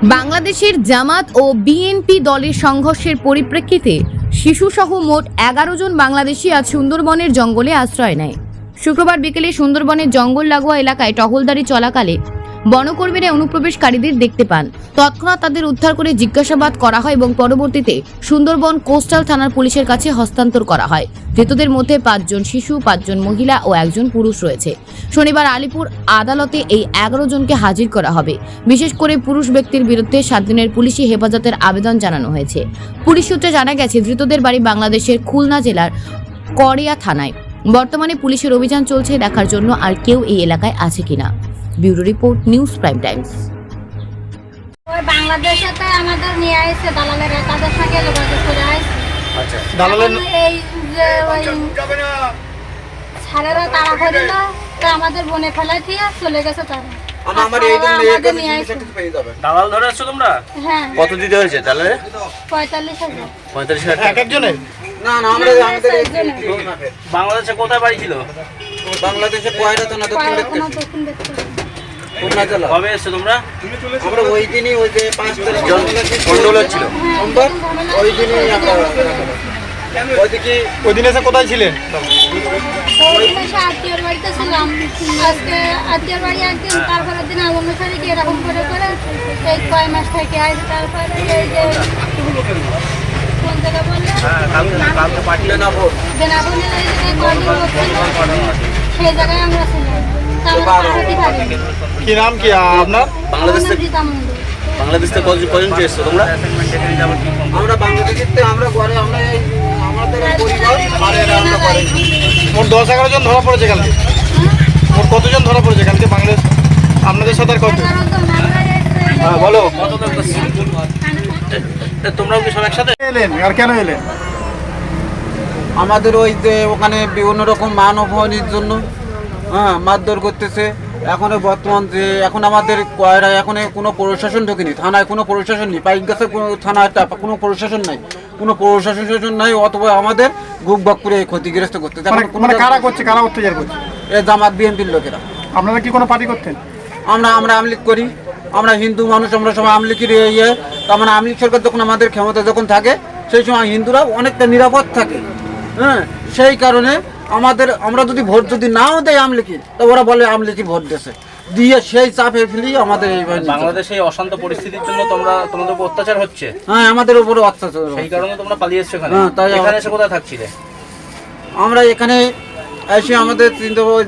বাংলাদেশের জামাত ও বিএনপি দলের সংঘর্ষের পরিপ্রেক্ষিতে শিশুসহ মোট 11 জন বাংলাদেশি আজ সুন্দরবনের জঙ্গলে আশ্রয় নেয়। শুক্রবার বিকেলে সুন্দরবনের জঙ্গল লাগোয়া এলাকায় টহলদারি চলাকালে বনকর্মীরা অনুপ্রবেশকারীদের দেখতে পান। তৎক্ষণাৎ তাদের উদ্ধার করে জিজ্ঞাসাবাদ করা হয় এবং পরবর্তীতে সুন্দরবন কোস্টাল থানার পুলিশের কাছে হস্তান্তর করা হয়। ধৃতদের মধ্যে 5 জন শিশু, 5 জন মহিলা ও 1 জন পুরুষ রয়েছে। শনিবার আলিপুর আদালতে এই 11 জনকে হাজির করা হবে। বিশেষ করে পুরুষ ব্যক্তির বিরুদ্ধে 7 দিনের পুলিশি হেফাজতের আবেদন জানানো হয়েছে। পুলিশ সূত্রে জানা গেছে, ধৃতদের বাড়ি বাংলাদেশের খুলনা জেলার কড়িয়া থানায়। বর্তমানে পুলিশের অভিযান চলছে দেখার জন্য আর কেউ এই এলাকায় আছে কিনা। Bureau report, news prime Times. ওই বাংলাদেশেতে আমাদের নিয়ে আসছে দালালেরা, তাদের সঙ্গে যোগাযোগ করে আসছে। আচ্ছা, দালালের এই যে ওই ছাড়েরা তাড়া করিল, তো আমাদের বনে ফেলাই দিয়ে চলে গেছে তারা। আমার এই দিন আমাদের নিয়ে আসছে। দালাল ধরে আসছো তোমরা? হ্যাঁ, কত দিতে হয়েছে তাহলে? 45,000। 45,000 এক একজনের? না না, আমরা আমাদের এই বাংলাদেশে কোথায় বাড়ি ছিল? বাংলাদেশে কয়রা থানা দক্ষিণ দেখতে দক্ষিণ দেখতে খুলনা জেলা। কবে এসছো তোমরা? আমরা ওই দিনই ওই যে 5 তারিখ গন্ডগোল হচ্ছিল। সোমবার ওই দিনই আমরা ওই দিন এসে কোথায় ছিলেন? ওই দিন এসে আত্মীয়র বাড়িতে ছিলাম। আজকে আত্মীয়র বাড়ি একদিন, তারপরের দিন অনুসারে গিয়ে এরকম করে করে এই কয় মাস থেকে আসে। তারপরে এই যে কোন জায়গা বললে কালকে পাঠিয়ে না ভোট বেনাবনের এই যে কর্মী হচ্ছিল, সেই জায়গায় আমরা ছিলাম। কি নাম কি আপনার? বাংলাদেশ থেকে বাংলাদেশ থেকে কজন এসছো তোমরা? আমরা বাংলাদেশে আমরা ঘরে আমরা আমাদের পরিবার আর এরা আমরা ঘরে মোট 10-11 জন ধরা পড়েছে কালকে। মোট কতজন ধরা পড়েছে কালকে বাংলাদেশ আপনাদের সাথে? আর কত? হ্যাঁ বলো। কত লোক এসছো? তোমরাও কি সব একসাথে এলেন? আর কেন এলেন? আমাদের ওই যে ওখানে বিভিন্ন রকম মানবহানির জন্য মারধর করতেছে। এখন বর্তমান যে এখন আমাদের কয়রা এখন কোনো প্রশাসন ঢোকেনি, থানায় কোনো প্রশাসন নেই, পাইক গাছে কোনো থানায় কোনো প্রশাসন নাই, কোনো প্রশাসন নাই, অথবা আমাদের বুক বক করে ক্ষতিগ্রস্ত করতেছে। মানে কারা করছে, কারা অত্যাচার করছে? এ জামাত বিএনপির লোকেরা। আপনারা কি কোনো পার্টি করতেন? আমরা আমলিগ করি, আমরা হিন্দু মানুষ, আমরা সবাই আমলিগের ইয়ে। তার মানে আমলিগ সরকার যখন আমাদের ক্ষমতা যখন থাকে, সেই সময় হিন্দুরা অনেকটা নিরাপদ থাকে। হ্যাঁ, সেই কারণে আমাদের আমরা যদি ভোট যদি নাও দেয় আমলিগের, তো ওরা বলে আমলিগের ভোট দিয়েছে, দিয়ে সেই চাপে ফেলি আমাদের এই বাংলাদেশে এই অশান্ত পরিস্থিতির জন্য তোমাদের উপর অত্যাচার হচ্ছে। হ্যাঁ, আমাদের উপরে অত্যাচার, সেই কারণে তোমরা পালিয়ে এসছো এখানে। হ্যাঁ, তাই এখানে এসে কোথায় থাকছিলে? আমরা এখানে এসে আমাদের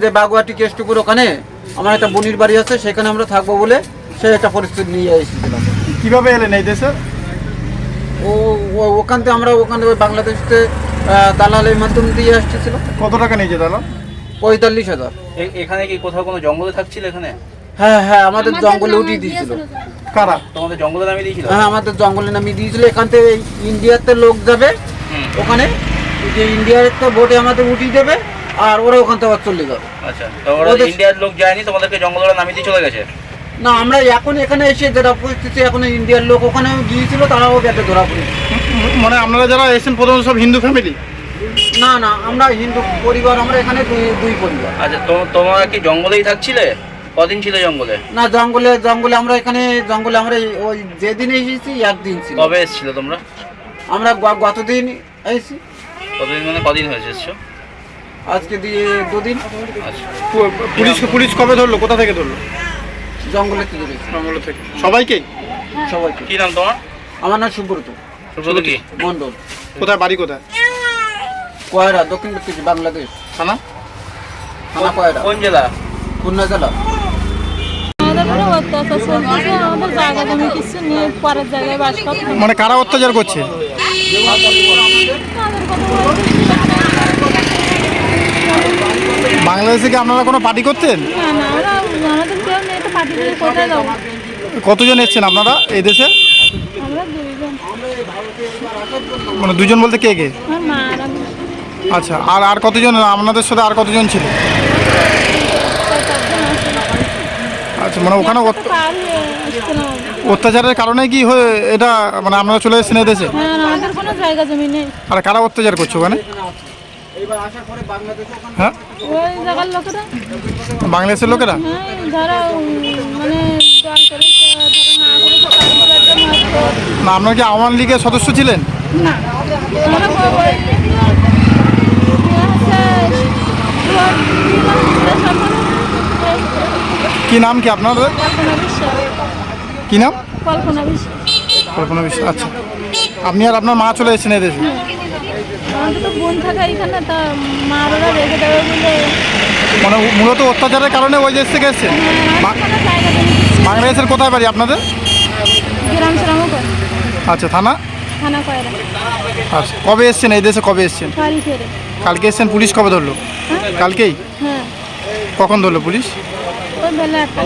যে বাগুয়াটি কেষ্টপুর ওখানে আমার একটা বোনির বাড়ি আছে, সেখানে আমরা থাকবো বলে সেই একটা পরিস্থিতি নিয়ে এসেছিলাম। কিভাবে এলেন এই দেশে? ওখান থেকে আমরা ওখানে বাংলাদেশে দালালের মাধ্যমে দিয়ে আসতেছিল। কত টাকা নিয়েছে দালাল? 45,000। এখানে কি কোথাও কোনো জঙ্গলে থাকছিল এখানে? হ্যাঁ হ্যাঁ, আমাদের জঙ্গলে উঠিয়ে দিয়েছিল। কারা? তোমাদের জঙ্গলে নামিয়ে দিয়েছিল? হ্যাঁ, আমাদের জঙ্গলে নামিয়ে দিয়েছিল। এখান থেকে ইন্ডিয়াতে লোক যাবে, ওখানে যে ইন্ডিয়ার তো ভোটে আমাদের উঠিয়ে দেবে, আর ওরা ওখান থেকে আবার চলে যাবে। আচ্ছা, তো ওরা ইন্ডিয়ার লোক যায়নি, তোমাদেরকে জঙ্গলে নামিয়ে দিয়ে চলে গেছে? না, আমরা এখন এখানে এসে যেটা পরিস্থিতি, এখন ইন্ডিয়ার লোক ওখানেও গিয়েছিল, তারাও ব্যাটে ধরা পড়েছে। মানে আপনারা যারা এসেছেন প্রথমে সব হিন্দু ফ্যামিলি? না না, আমরা হিন্দু পরিবার, আমরা এখানে দুই পরিবার। আচ্ছা, তোমরা কি জঙ্গলেই থাকছিলে? কদিন ছিল জঙ্গলে? না, জঙ্গলে আমরা এখানে জঙ্গলে আমরা ওই যেদিন এসেছি একদিন ছিল। কবে এসেছিল তোমরা? আমরা গতদিন এসেছি। কতদিন মানে কদিন হয়েছে এসছো? আজকে দিয়ে 2 দিন। আচ্ছা, পুলিশ কবে ধরলো? কোথা থেকে ধরলো? জঙ্গলে থেকে ধরেছি। জঙ্গল থেকে। সবাইকে? সবাইকে। কি নাম তোমার? আমার নাম সুব্রত সুব্রত কি মন্ডল। কোথায় বাড়ি? কোথায়? কয়রা, দক্ষিণ বাংলাদেশ। থানা? থানা কয়রা। কোন জেলা? খুলনা জেলা। মানে কারা অত্যাচার করছে? বাংলাদেশে কি আপনারা কোনো পার্টি করতেন? কতজন এসছেন আপনারা এই দেশে? মানে 2 জন বলতে কে কে? আচ্ছা, আর কতজন আপনাদের সাথে? আর কতজন ছিল? আচ্ছা, মানে ওখানে অত্যাচারের কারণে কি হয়ে এটা মানে আপনারা চলে এসেছেন এই দেশে? আর কারা অত্যাচার করছে ওখানে? হ্যাঁ, বাংলাদেশের লোকেরা। মানে আপনার কি আওয়ামী লীগের সদস্য ছিলেন? না আমরা ওই কি নাম কি আপনাদের? কল্পনা বিশ্বাস। কি নাম? কল্পনা বিশ্বাস। কল্পনা বিশ্বাস। আচ্ছা, আপনি আর আপনার মা চলে এসেছেন এদেশে? আমাদের তো বোন থাকা এখানে, তা মা ওরা রেখে দেবে বলে মানে মূলত অত্যাচারের কারণে ওই দেশ থেকে এসেছেন? ওখানে জায়গা দেবে। বাংলাদেশের কোথায় বাড়ি আপনাদের? গ্রাম শ্রামও করে আচ্ছা, থানা? থানা কয়রা আচ্ছা, কবে এসেছেন এই দেশে, কবে এসেছেন? বাড়ি ফেরে। কালকে এসেছেন, পুলিশ কবে ধরলো? কালকেই? হ্যাঁ কখন ধরলো পুলিশ? ওই বেলা 8টা।